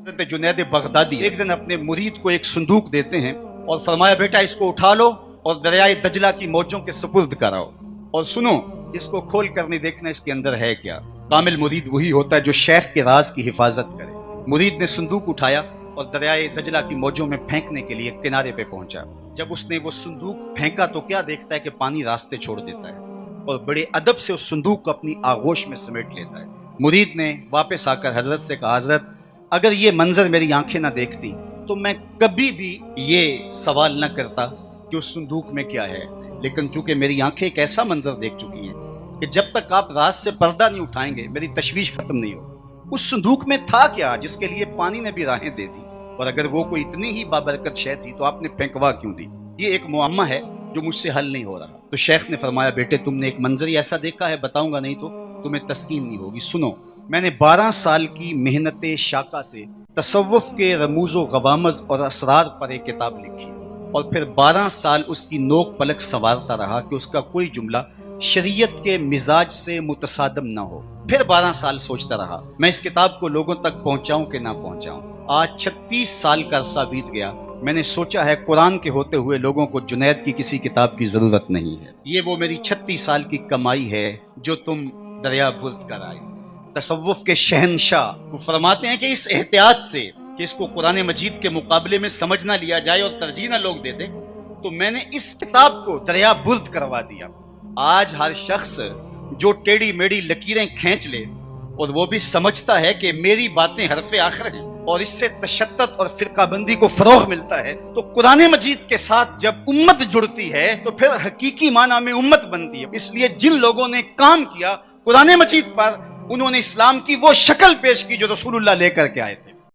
حضرت جنید بغدادی ایک دن اپنے مرید کو ایک صندوق دیتے ہیں اور فرمایا بیٹا اس کو اٹھا لو اور دریائے دجلہ کی موجوں کے سپرد کراؤ، اور سنو اس کو کھول کر نہیں دیکھنا اس کے اندر ہے کیا۔ کامل مرید وہی ہوتا ہے جو شیخ کے راز کی حفاظت کرے۔ مرید نے صندوق اٹھایا اور دریائے دجلہ کی موجوں میں پھینکنے کے لیے کنارے پہ پہنچا۔ جب اس نے وہ صندوق پھینکا تو کیا دیکھتا ہے کہ پانی راستے چھوڑ دیتا ہے اور بڑے ادب سے اس صندوق کو اپنی آغوش میں سمیٹ لیتا ہے۔ مرید نے واپس آ کر حضرت سے کہا حضرت اگر یہ منظر میری آنکھیں نہ دیکھتی تو میں کبھی بھی یہ سوال نہ کرتا کہ اس صندوق میں کیا ہے، لیکن چونکہ میری آنکھیں ایک ایسا منظر دیکھ چکی ہیں کہ جب تک آپ راز سے پردہ نہیں اٹھائیں گے میری تشویش ختم نہیں ہو۔ اس صندوق میں تھا کیا جس کے لیے پانی نے بھی راہیں دے دی، اور اگر وہ کوئی اتنی ہی بابرکت شے تھی تو آپ نے پھینکوا کیوں دی؟ یہ ایک معمہ ہے جو مجھ سے حل نہیں ہو رہا۔ تو شیخ نے فرمایا بیٹے تم نے ایک منظر ہی ایسا دیکھا ہے، بتاؤں گا نہیں تو تمہیں تسکین نہیں ہوگی۔ سنو، میں نے 12 سال کی محنت شاقہ سے تصوف کے رموز و غوامض اور اسرار پر ایک کتاب لکھی، اور پھر 12 سال اس کی نوک پلک سنوارتا رہا کہ اس کا کوئی جملہ شریعت کے مزاج سے متصادم نہ ہو۔ پھر 12 سال سوچتا رہا میں اس کتاب کو لوگوں تک پہنچاؤں کہ نہ پہنچاؤں۔ آج 36 سال کا عرصہ بیت گیا، میں نے سوچا ہے قرآن کے ہوتے ہوئے لوگوں کو جنید کی کسی کتاب کی ضرورت نہیں ہے۔ یہ وہ میری 36 سال کی کمائی ہے جو تم دریا برد کر آئے۔ تصوف کے شہنشاہ وہ فرماتے ہیں کہ اس احتیاط سے کہ اس کو قرآن مجید کے مقابلے میں سمجھ نہ لیا جائے اور ترجیح نہ لوگ دے دے، تو میں نے اس کتاب کو دریا برد کروا دیا۔ آج ہر شخص جو ٹیڑھی میڑھی لکیریں کھینچ لے اور وہ بھی سمجھتا ہے کہ میری باتیں حرف آخر ہیں اور اس سے تشدد اور فرقہ بندی کو فروغ ملتا ہے، تو قرآن مجید کے ساتھ جب امت جڑتی ہے تو پھر حقیقی معنی میں امت بنتی ہے۔ اس لیے جن لوگوں نے کام کیا قرآن مجید پر، انہوں نے اسلام کی وہ شکل پیش کی جو رسول اللہ لے کر کے آئے تھے۔